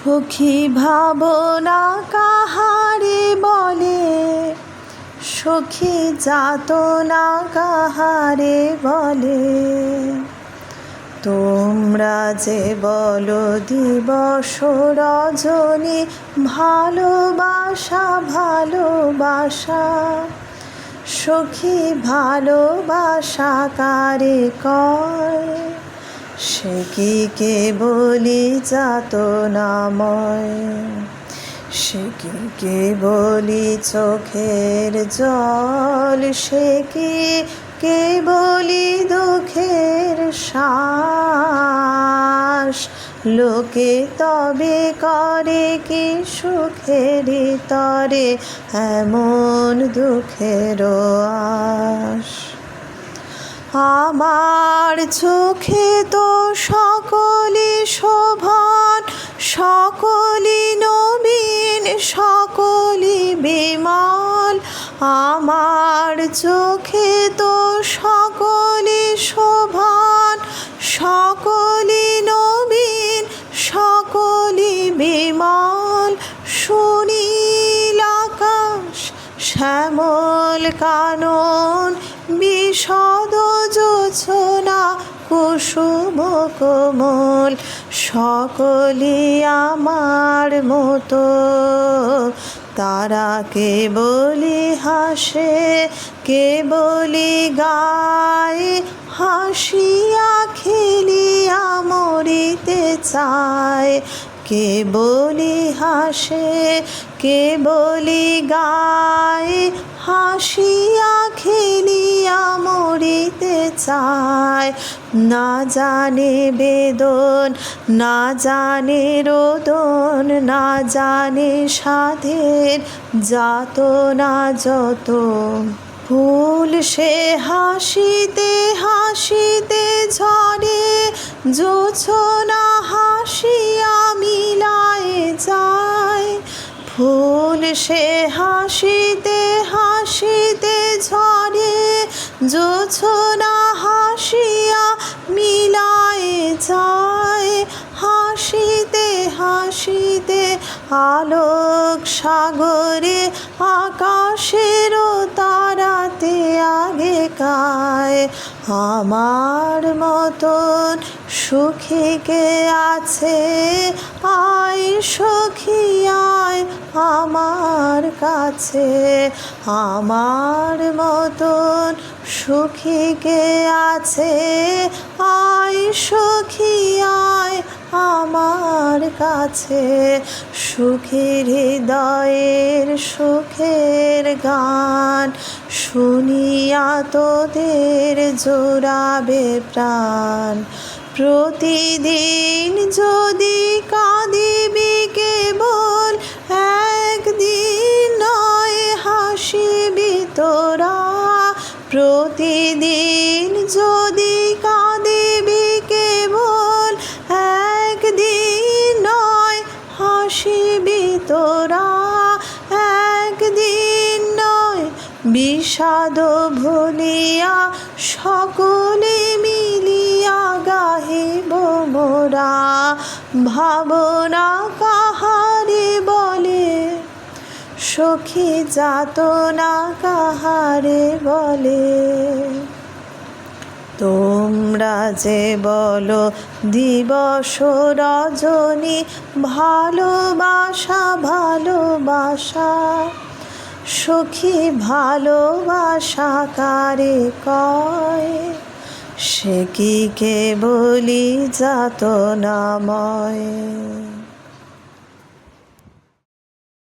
সখী ভাবনা কাহারে বলে, সখী যাতনা কাহারে বলে। তোমরা যে বলো দিবস রজনী, ভালোবাসা ভালোবাসা। সখী ভালোবাসা কারে কয়, সে কি কেবলি যাতনাময়। সে কি কেবলি চোখের জল, সে কি কেবলি দুঃখের শ্বাস। লোকে তবে করে কি সুখের তরে এমন দুঃখের আশ। আমার চোখে তো সকলই শোভন, সকলই নবীন, সকলই বিমল। আমার চোখে তো সকলই শোভন, সকলই নবীন, সকলই বিমল। সুনীল আকাশ, শ্যামল কানন, বিশদ জোছনা, কুসুম কোমল। সকলই আমার মতো, তারা কেবলি হাসে, কেবলি গায়। হাসিয়া খেলিয়া মরিতে চায়, কেবলি হাসে, কেবলি গায়। হাসিয়া খেলিয়া মরিতে চায়। না জানে বেদন, না জানে রোদন, না জানে সাধের যাতনা যত। ফুল সে হাসিতে হাসিতে ঝরে, জোছনা হাসিয়া মিলায় যায়। ফুল সে হাসিতে হাসিতে ঝরে, জোছনা হাসিয়া মিলায় যায়। হাসিতে হাসিতে আলোক সাগরে, আকাশের তারাতে আগে কায়। আমার মতন সুখী কে আছে, আয় সখী আয় আমার কাছে। আমার মতন সুখী কে আছে, আয় সখী আয় আমার কাছে। সুখীর হৃদয়ের সুখের গান, শুনিয়া তোদের জোড়াবে প্রাণ। প্রতিদিন যদি কাঁদিবি কেবল, একদিন নয় হাসিবি তোরা। প্রতিদিন যদি কাঁদিবি কেবল, একদিন নয় হাসিবি তোরা। একদিন নয় বিষাদ ভুলিয়া, সকলে মিলিয়া গাহিব মোরা। ভাবনা কাহারে বলে, সখী যাতনা কাহারে বলে। তোমরা যে বলো দিবস রজনী, ভালোবাসা ভালোবাসা। সখী ভালোবাসা কারে কয়, সে কি কেবলি যাতনাময়।